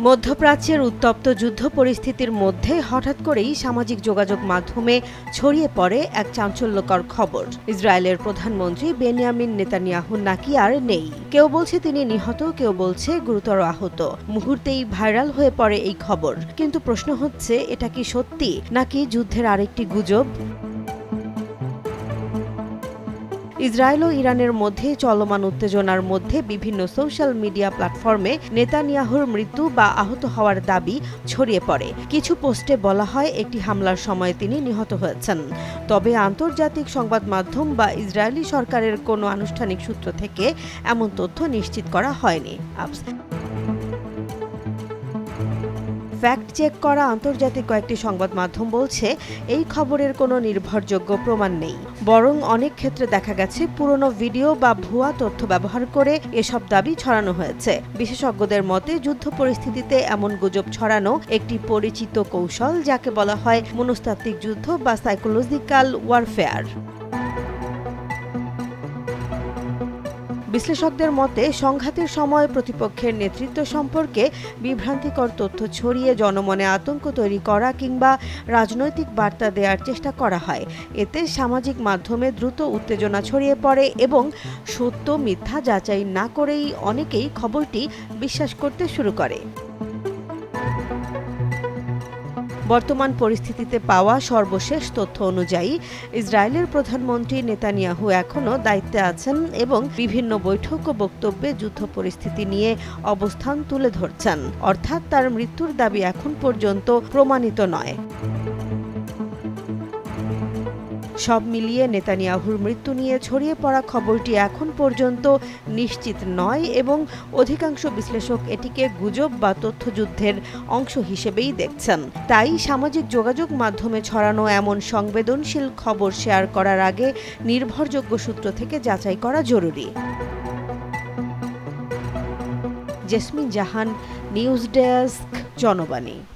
মধ্যপ্রাচ্যের উত্তপ্ত যুদ্ধ পরিস্থিতির মধ্যে হঠাৎ করেই সামাজিক যোগাযোগ মাধ্যমে ছড়িয়ে পড়ে এক চাঞ্চল্যকর খবর। ইসরায়েলের প্রধানমন্ত্রী বেনিয়ামিন নেতানিয়াহু নাকি আর নেই। কেউ বলছে তিনি নিহত, কেউ বলছে গুরুতর আহত। মুহূর্তেই ভাইরাল হয়ে পড়ে এই খবর। কিন্তু প্রশ্ন হচ্ছে, এটা কি সত্যি নাকি যুদ্ধের আরেকটি গুজব? ইসরায়েল ও ইরানের মধ্যে চলমান উত্তেজনার মধ্যে বিভিন্ন সোশ্যাল মিডিয়া প্ল্যাটফর্মে নেতানিয়াহুর মৃত্যু বা আহত হওয়ার দাবি ছড়িয়ে পড়ে। কিছু পোস্টে বলা হয় একটি হামলার সময় তিনি নিহত হয়েছেন। তবে আন্তর্জাতিক সংবাদ মাধ্যম বা ইসরায়েলি সরকারের কোনো আনুষ্ঠানিক সূত্র থেকে এমন তথ্য নিশ্চিত করা হয়নি। ফ্যাক্ট চেক করা আন্তর্জাতিক কয়েকটি সংবাদ মাধ্যম বলছে এই খবরের কোনো নির্ভরযোগ্য প্রমাণ নেই, বরং অনেক ক্ষেত্রে দেখা গেছে পুরনো ভিডিও বা ভুয়া তথ্য ব্যবহার করে এসব দাবি ছড়ানো হয়েছে। বিশেষজ্ঞদের মতে যুদ্ধ পরিস্থিতিতে এমন গুজব ছড়ানো একটি পরিচিত কৌশল, যাকে বলা হয় মনস্তাত্ত্বিক যুদ্ধ বা সাইকোলজিক্যাল ওয়ারফেয়ার। বিশ্লেষকদের মতে সংঘাতের সময় প্রতিপক্ষের নেতৃত্ব সম্পর্কে বিভ্রান্তিকর তথ্য ছড়িয়ে জনমনে আতঙ্ক তৈরি করা কিংবা রাজনৈতিক বার্তা দেওয়ার চেষ্টা করা হয়। এতে সামাজিক মাধ্যমে দ্রুত উত্তেজনা ছড়িয়ে পড়ে এবং সত্য মিথ্যা যাচাই না করেই অনেকেই খবরটি বিশ্বাস করতে শুরু করে। বর্তমান পরিস্থিতিতে পাওয়া সর্বশেষ তথ্য অনুযায়ী ইসরায়েলের প্রধানমন্ত্রী নেতানিয়াহু এখনও দায়িত্বে আছেন এবং বিভিন্ন বৈঠক ও বক্তব্যে যুদ্ধ পরিস্থিতি নিয়ে অবস্থান তুলে ধরছেন। অর্থাৎ তার মৃত্যুর দাবি এখন পর্যন্ত প্রমাণিত নয়। সব মিলিয়ে নেতানিয়াহুর মৃত্যু নিয়ে ছড়িয়ে পড়া খবরটি এখন পর্যন্ত নিশ্চিত নয় এবং অধিকাংশ বিশ্লেষক এটিকে গুজব বা তথ্যযুদ্ধের অংশ হিসেবেই দেখছেন। তাই সামাজিক যোগাযোগ মাধ্যমে ছড়ানো এমন সংবেদনশীল খবর শেয়ার করার আগে নির্ভরযোগ্য সূত্র থেকে যাচাই করা জরুরি। জেসমিন জাহান, নিউজ ডেস্ক, জনবাণী।